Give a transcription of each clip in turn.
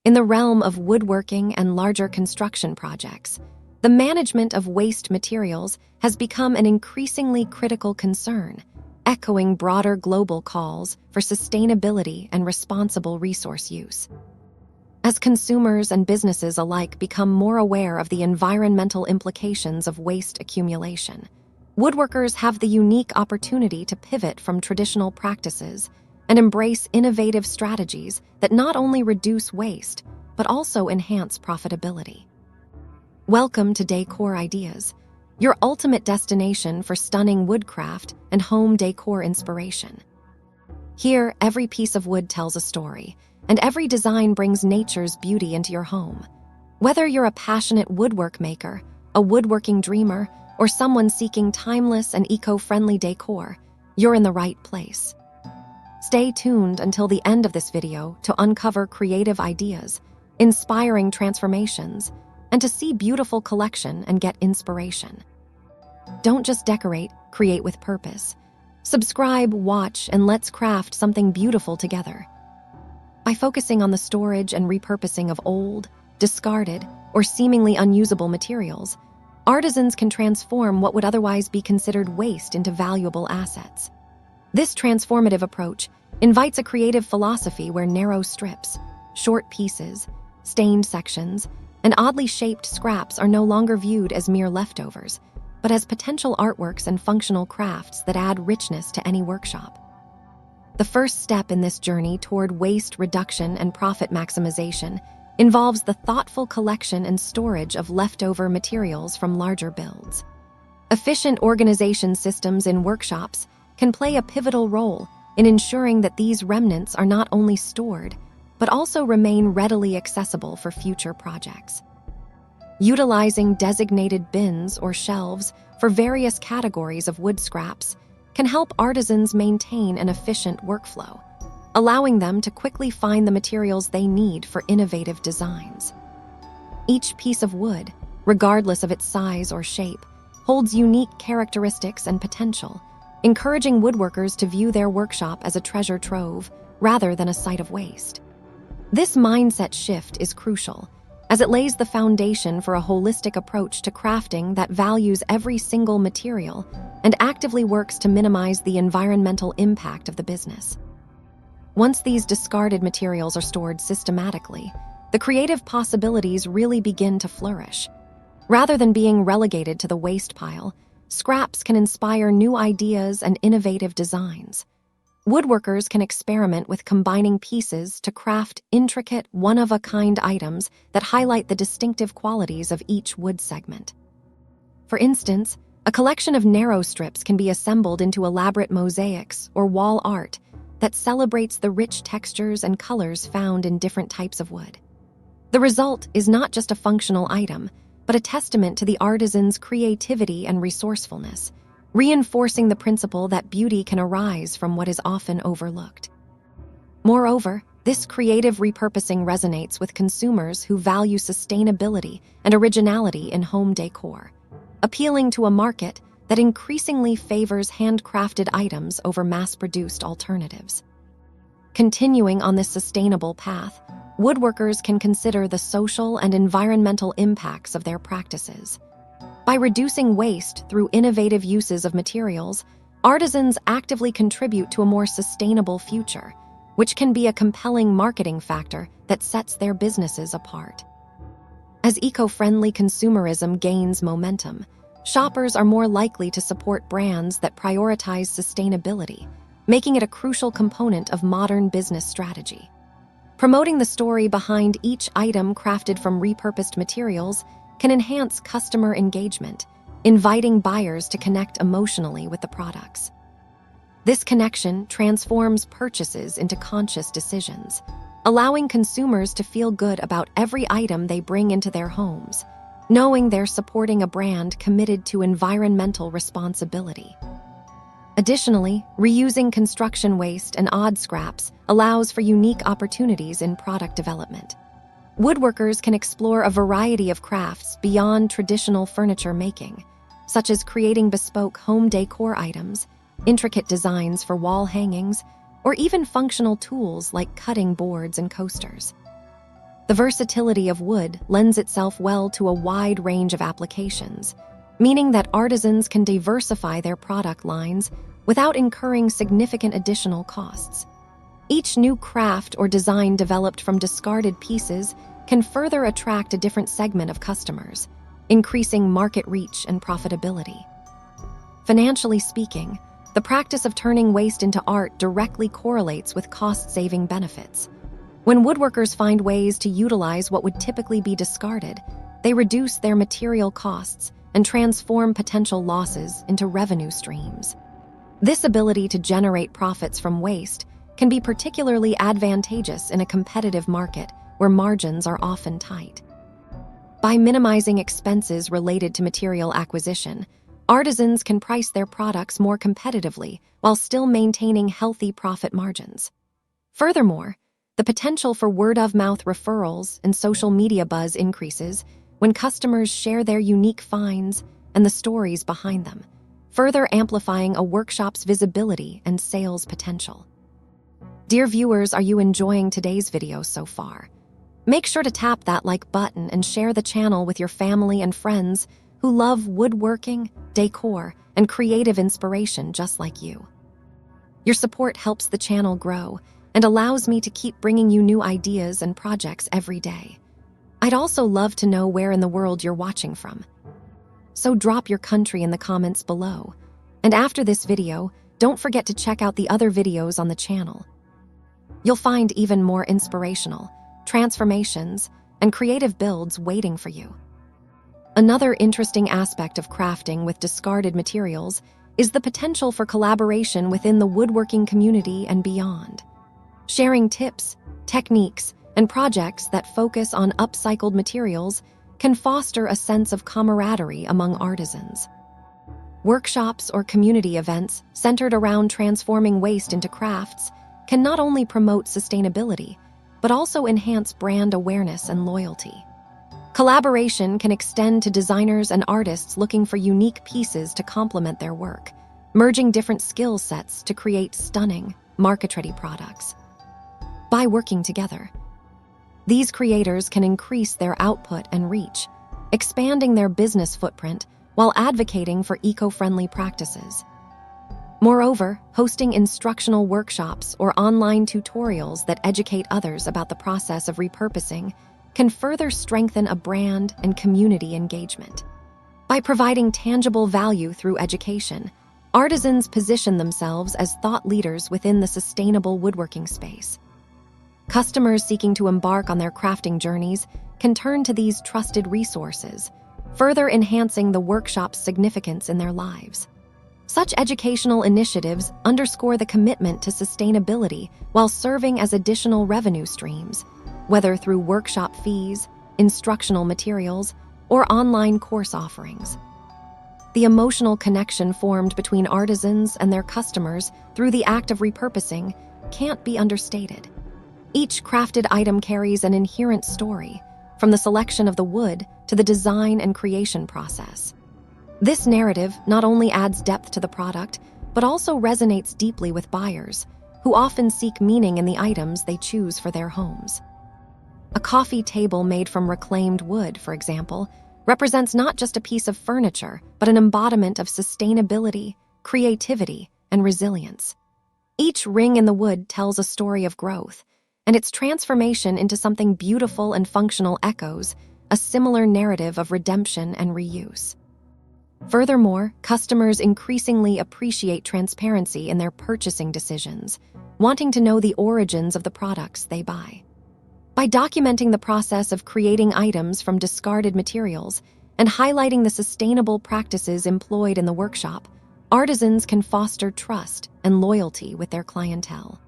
In the realm of woodworking and larger construction projects, the management of waste materials has become an increasingly critical concern, echoing broader global calls for sustainability and responsible resource use. As consumers and businesses alike become more aware of the environmental implications of waste accumulation, woodworkers have the unique opportunity to pivot from traditional practices and embrace innovative strategies that not only reduce waste, but also enhance profitability. Welcome to Decor Ideas, your ultimate destination for stunning woodcraft and home decor inspiration. Here, every piece of wood tells a story, and every design brings nature's beauty into your home. Whether you're a passionate woodwork maker, a woodworking dreamer, or someone seeking timeless and eco-friendly decor, you're in the right place. Stay tuned until the end of this video to uncover creative ideas, inspiring transformations, and to see beautiful collection and get inspiration. Don't just decorate, create with purpose. Subscribe, watch, and let's craft something beautiful together. By focusing on the storage and repurposing of old, discarded, or seemingly unusable materials, artisans can transform what would otherwise be considered waste into valuable assets. This transformative approach invites a creative philosophy where narrow strips, short pieces, stained sections, and oddly shaped scraps are no longer viewed as mere leftovers, but as potential artworks and functional crafts that add richness to any workshop. The first step in this journey toward waste reduction and profit maximization involves the thoughtful collection and storage of leftover materials from larger builds. Efficient organization systems in workshops can play a pivotal role in ensuring that these remnants are not only stored, but also remain readily accessible for future projects. Utilizing designated bins or shelves for various categories of wood scraps can help artisans maintain an efficient workflow, allowing them to quickly find the materials they need for innovative designs. Each piece of wood, regardless of its size or shape, holds unique characteristics and potential, encouraging woodworkers to view their workshop as a treasure trove rather than a site of waste. This mindset shift is crucial, as it lays the foundation for a holistic approach to crafting that values every single material and actively works to minimize the environmental impact of the business. Once these discarded materials are stored systematically, the creative possibilities really begin to flourish. Rather than being relegated to the waste pile, scraps can inspire new ideas and innovative designs. Woodworkers can experiment with combining pieces to craft intricate, one-of-a-kind items that highlight the distinctive qualities of each wood segment. For instance, a collection of narrow strips can be assembled into elaborate mosaics or wall art that celebrates the rich textures and colors found in different types of wood. The result is not just a functional item, but a testament to the artisan's creativity and resourcefulness, reinforcing the principle that beauty can arise from what is often overlooked. Moreover, this creative repurposing resonates with consumers who value sustainability and originality in home decor, appealing to a market that increasingly favors handcrafted items over mass-produced alternatives. Continuing on this sustainable path, woodworkers can consider the social and environmental impacts of their practices. By reducing waste through innovative uses of materials, artisans actively contribute to a more sustainable future, which can be a compelling marketing factor that sets their businesses apart. As eco-friendly consumerism gains momentum, shoppers are more likely to support brands that prioritize sustainability, making it a crucial component of modern business strategy. Promoting the story behind each item crafted from repurposed materials can enhance customer engagement, inviting buyers to connect emotionally with the products. This connection transforms purchases into conscious decisions, allowing consumers to feel good about every item they bring into their homes, knowing they're supporting a brand committed to environmental responsibility. Additionally, reusing construction waste and odd scraps allows for unique opportunities in product development. Woodworkers can explore a variety of crafts beyond traditional furniture making, such as creating bespoke home decor items, intricate designs for wall hangings, or even functional tools like cutting boards and coasters. The versatility of wood lends itself well to a wide range of applications, meaning that artisans can diversify their product lines without incurring significant additional costs. Each new craft or design developed from discarded pieces can further attract a different segment of customers, increasing market reach and profitability. Financially speaking, the practice of turning waste into art directly correlates with cost-saving benefits. When woodworkers find ways to utilize what would typically be discarded, they reduce their material costs and transform potential losses into revenue streams. This ability to generate profits from waste can be particularly advantageous in a competitive market where margins are often tight. By minimizing expenses related to material acquisition, artisans can price their products more competitively while still maintaining healthy profit margins. Furthermore, the potential for word-of-mouth referrals and social media buzz increases when customers share their unique finds and the stories behind them, further amplifying a workshop's visibility and sales potential. Dear viewers, are you enjoying today's video so far? Make sure to tap that like button and share the channel with your family and friends who love woodworking, decor, and creative inspiration just like you. Your support helps the channel grow and allows me to keep bringing you new ideas and projects every day. I'd also love to know where in the world you're watching from. So drop your country in the comments below. And after this video, don't forget to check out the other videos on the channel. You'll find even more inspirational transformations and creative builds waiting for you. Another interesting aspect of crafting with discarded materials is the potential for collaboration within the woodworking community and beyond. Sharing tips, techniques, and projects that focus on upcycled materials can foster a sense of camaraderie among artisans. Workshops or community events centered around transforming waste into crafts can not only promote sustainability, but also enhance brand awareness and loyalty. Collaboration can extend to designers and artists looking for unique pieces to complement their work, merging different skill sets to create stunning, market-ready products. By working together, these creators can increase their output and reach, expanding their business footprint while advocating for eco-friendly practices. Moreover, hosting instructional workshops or online tutorials that educate others about the process of repurposing can further strengthen a brand and community engagement. By providing tangible value through education, artisans position themselves as thought leaders within the sustainable woodworking space. Customers seeking to embark on their crafting journeys can turn to these trusted resources, further enhancing the workshop's significance in their lives. Such educational initiatives underscore the commitment to sustainability while serving as additional revenue streams, whether through workshop fees, instructional materials, or online course offerings. The emotional connection formed between artisans and their customers through the act of repurposing can't be understated. Each crafted item carries an inherent story, from the selection of the wood to the design and creation process. This narrative not only adds depth to the product, but also resonates deeply with buyers, who often seek meaning in the items they choose for their homes. A coffee table made from reclaimed wood, for example, represents not just a piece of furniture, but an embodiment of sustainability, creativity, and resilience. Each ring in the wood tells a story of growth, and its transformation into something beautiful and functional echoes a similar narrative of redemption and reuse. Furthermore, customers increasingly appreciate transparency in their purchasing decisions, wanting to know the origins of the products they buy. By documenting the process of creating items from discarded materials and highlighting the sustainable practices employed in the workshop, artisans can foster trust and loyalty with their clientele.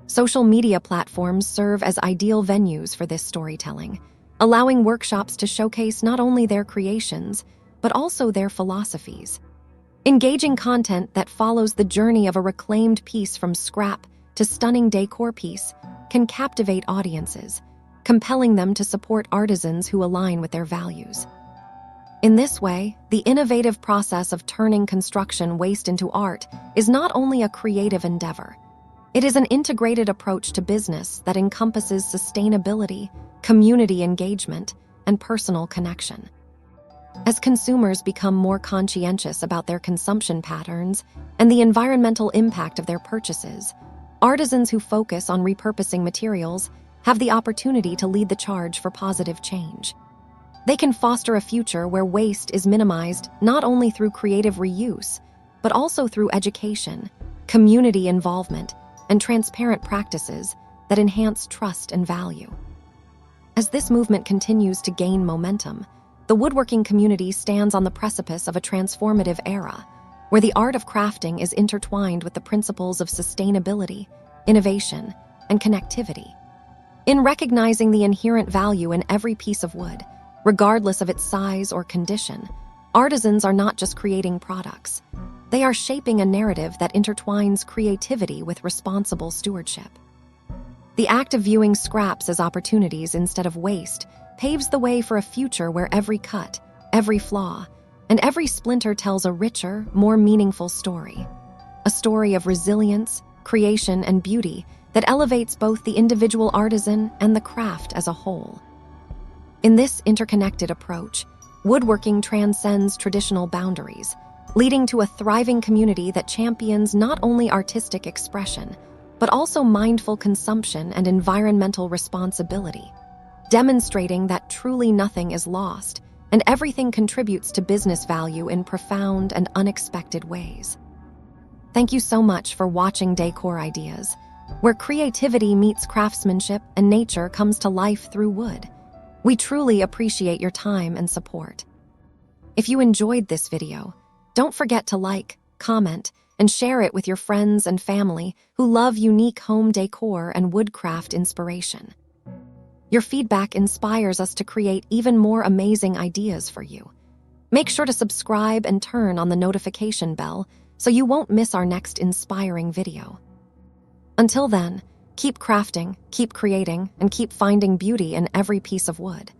Social media platforms serve as ideal venues for this storytelling, allowing workshops to showcase not only their creations, but also their philosophies. Engaging content that follows the journey of a reclaimed piece from scrap to stunning decor piece can captivate audiences, compelling them to support artisans who align with their values. In this way, the innovative process of turning construction waste into art is not only a creative endeavor, it is an integrated approach to business that encompasses sustainability, community engagement, and personal connection. As consumers become more conscientious about their consumption patterns and the environmental impact of their purchases, artisans who focus on repurposing materials have the opportunity to lead the charge for positive change. They can foster a future where waste is minimized not only through creative reuse, but also through education, community involvement, and transparent practices that enhance trust and value. As this movement continues to gain momentum, the woodworking community stands on the precipice of a transformative era, where the art of crafting is intertwined with the principles of sustainability, innovation, and connectivity. In recognizing the inherent value in every piece of wood, regardless of its size or condition, artisans are not just creating products. They are shaping a narrative that intertwines creativity with responsible stewardship. The act of viewing scraps as opportunities instead of waste paves the way for a future where every cut, every flaw, and every splinter tells a richer, more meaningful story. A story of resilience, creation, and beauty that elevates both the individual artisan and the craft as a whole. In this interconnected approach, woodworking transcends traditional boundaries, leading to a thriving community that champions not only artistic expression, but also mindful consumption and environmental responsibility, demonstrating that truly nothing is lost and everything contributes to business value in profound and unexpected ways. Thank you so much for watching Decor Ideas, where creativity meets craftsmanship and nature comes to life through wood. We truly appreciate your time and support. If you enjoyed this video, don't forget to like, comment, and share it with your friends and family who love unique home decor and woodcraft inspiration. Your feedback inspires us to create even more amazing ideas for you. Make sure to subscribe and turn on the notification bell so you won't miss our next inspiring video. Until then, keep crafting, keep creating, and keep finding beauty in every piece of wood.